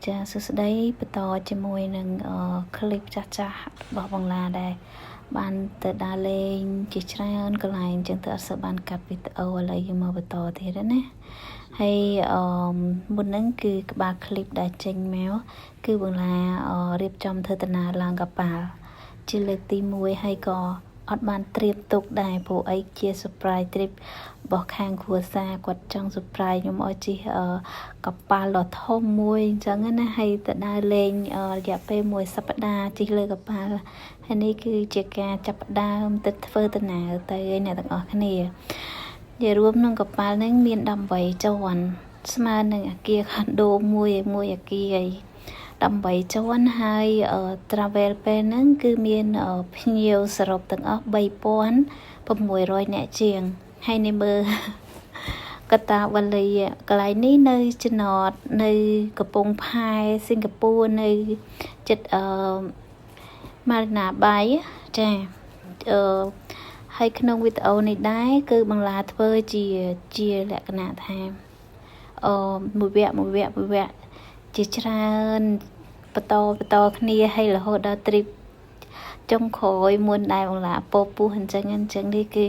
ចាសួស្តីបន្តជាមួយនឹងคลิปចាស់របស់បងឡាដែរបានទៅដើរលេងជាច្រើនកន្លែងចឹងទៅអត់សូវបានកាត់វីដេអូឥឡូវយើងមកបន្តទៀតណាហើយមុនហ្នឹងគឺក្បាលคลิปដែលចេញមកគឺបងឡារៀបចំធ្វើដំណើរឡើងកប៉ាល់ជាលើកទី1ហើយក៏អត់បានត្រៀមទុកដែរព្រោះអីជា surprise trip របស់ខាងគ្រួសារគាត់ចង់ surprise ខ្ញុំឲ្យជិះកប៉ាល់ដ៏ធំមួយអញ្ចឹងណាហើយទៅដើរលេងរយៈពេល1សប្តាហ៍ជិះលើកប៉ាល់ហើយនេះគឺជាការចាប់ផ្ដើមទៅធ្វើដំណើរទៅអ្នកទាំងអស់គ្នានិយាយរួមក្នុងកប៉ាល់ហ្នឹងមាន18ជាន់ស្មើនឹងអគារខុនដូមួយអគារ18ជាន់ហើយ travel ពេលហ្នឹងគឺមានភ្ញៀវសរុបទាំងអស់3600នាក់ជាងហើយនេះមើលកតាវលីកន្លែងនេះនៅចំណតនៅកំពង់ផែសិង្ហបុរីនៅចិត្តម៉ារីណាបៃចាហើយក្នុងវីដេអូនេះដែរគឺបង្លាធ្វើជាលក្ខណៈថាមួយវគ្គជាច្រើនបន្តគ្នាហើយរហូតដល់ trip ចុងក្រោយមុនដែរបងឡាពោពោះអញ្ចឹងនេះគឺ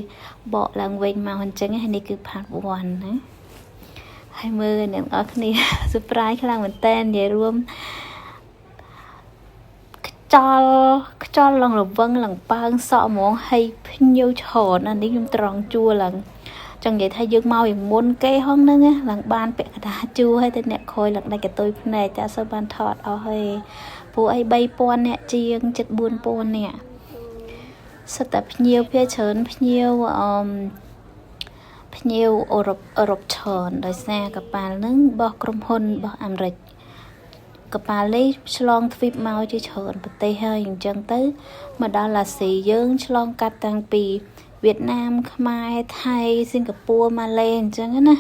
បកឡើងវិញមកអញ្ចឹងហើយនេះគឺ part 1 ណាហើយមើលអ្នកនរគ្នា surprise ខ្លាំងមែនតើនិយាយរួមខ្យល់ឡើងរវឹងឡើងប៉ើងសក់ហ្មងហើយភ្ញៀវច្រើនអានេះខ្ញុំត្រង់ជួលឡើងចង់និយាយថាយើងមកពីមុនគេហងហ្នឹងឡើងបានពាក់កណ្ដាលជួហើយតែអ្នកក្រោយឡើងដាច់កតុយភ្នែកតែអត់សូវបានថតអស់ហើយព្រោះអី 3000 នាក់ជាង 4000 នាក់សិតតែភ្ញៀវភាគច្រើនភ្ញៀវអឺរ៉ុបច្រើនដោយសារកប៉ាល់ហ្នឹងរបស់ក្រុមហ៊ុនរបស់អាមេរិកកប៉ាល់នេះឆ្លងទ្វីបមកជាច្រើនប្រទេសហើយអញ្ចឹងទៅមកដល់អាស៊ីយើងឆ្លងកាត់តាំងពីវៀតណាមខ្មែរថៃសិង្ហបុរីម៉ាឡេអញ្ចឹងណា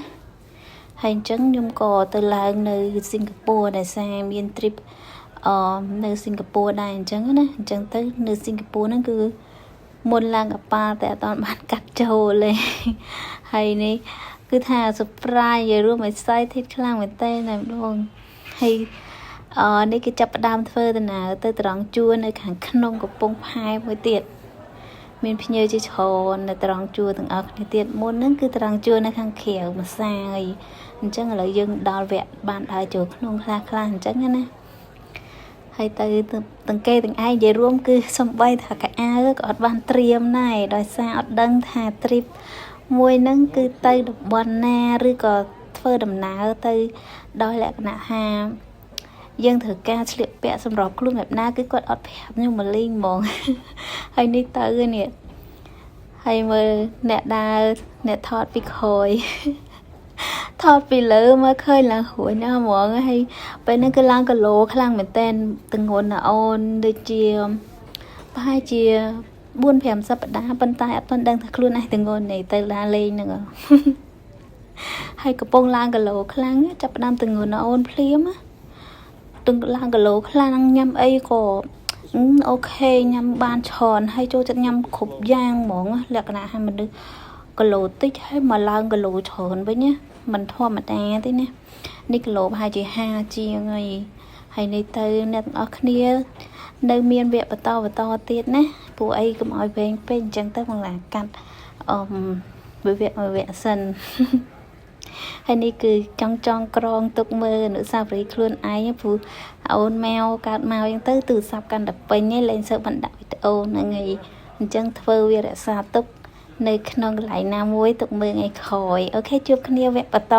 ហើយអញ្ចឹងខ្ញុំក៏ទៅឡើងនៅសិង្ហបុរីដែលសារមាន trip នៅសិង្ហបុរីដែរអញ្ចឹងណាអញ្ចឹងទៅនៅសិង្ហបុរីហ្នឹងគឺមុនឡើងកប៉ាល់តែអត់បានកាត់ចូលទេហើយនេះគឺថា surprise យរួមឲ្យ excited ខ្លាំងមែនតើណាម្ដងហើយនេះគឺចាប់ផ្ដើមធ្វើដំណើរទៅត្រង់ជួរនៅខាងក្នុងកំពង់ផែមួយទៀតមានភ្ញៀវជាច្រើននៅត្រង់ជួរទាំងអស់គ្នាទៀតមុនហ្នឹងគឺត្រង់ជួរនៅខាងក្រៅម្សាយអញ្ចឹងឥឡូវយើងដល់វគ្គបានដើរចូលក្នុងខ្លះអញ្ចឹងណាហើយទៅទាំងគេទាំងឯងនិយាយរួមគឺសំបីថាកៅអៅក៏អត់បានត្រៀមដែរដោយសារអត់ដឹងថា trip មួយហ្នឹងគឺទៅតំបន់ណាឬក៏ធ្វើដំណើរទៅដោយលក្ខណៈថាយើងត្រូវការឆ្លៀកពាក់សម្រាប់ខ្លួនបែបណាគឺគាត់អត់ប្រាប់ខ្ញុំមកលេងហ្មងហើយនេះទៅនេះហើយមើលអ្នកដើរអ្នកថតពីក្រោយថតពីលើមកឃើញឡើងរួញណាហ្មងហើយពេលហ្នឹងគឺឡើងគីឡូខ្លាំងមែនតើទង្ងន់អូនដូចជាប្រហែលជា 4-5 សប្តាហ៍ប៉ុន្តែអត់ទាន់ដឹងថាខ្លួនឯងទង្ងន់នេះទៅដើរលេងហ្នឹងហើយកំពុងឡើងគីឡូខ្លាំងចាប់ផ្ដើមទង្ងន់អូនភ្លាមទាំងឡើងគីឡូខ្លាំងញ៉ាំអីក៏អូខេញ៉ាំបានច្រើនហើយចូលចិត្តញ៉ាំគ្រប់យ៉ាងហ្មងលក្ខណៈឲ្យមនុស្សគីឡូតិចហើយមកឡើងគីឡូច្រើនវិញណាមិនធម្មតាទេណានេះគីឡូប្រហែលជា50ជាងហើយនេះទៅអ្នកទាំងអស់គ្នានៅមានវគ្គបន្តទៀតណាព្រោះអីកុំឲ្យវែងពេកអញ្ចឹងទៅបងឡាកាត់វគ្គសិនហើយនេះគឺចង់ក្រងទុកមើលអនុស្សាវរីយ៍ខ្លួនឯងព្រោះអូនម៉ែកើតមកអញ្ចឹងទៅទូរស័ព្ទកាន់តែពេញឯងលេងសើបបានដាក់វីដេអូហ្នឹងឯងអញ្ចឹងធ្វើវារក្សាទុកនៅក្នុងកន្លែងណាមួយទុកមើលថ្ងៃក្រោយអូខេជួបគ្នាវគ្គបន្ត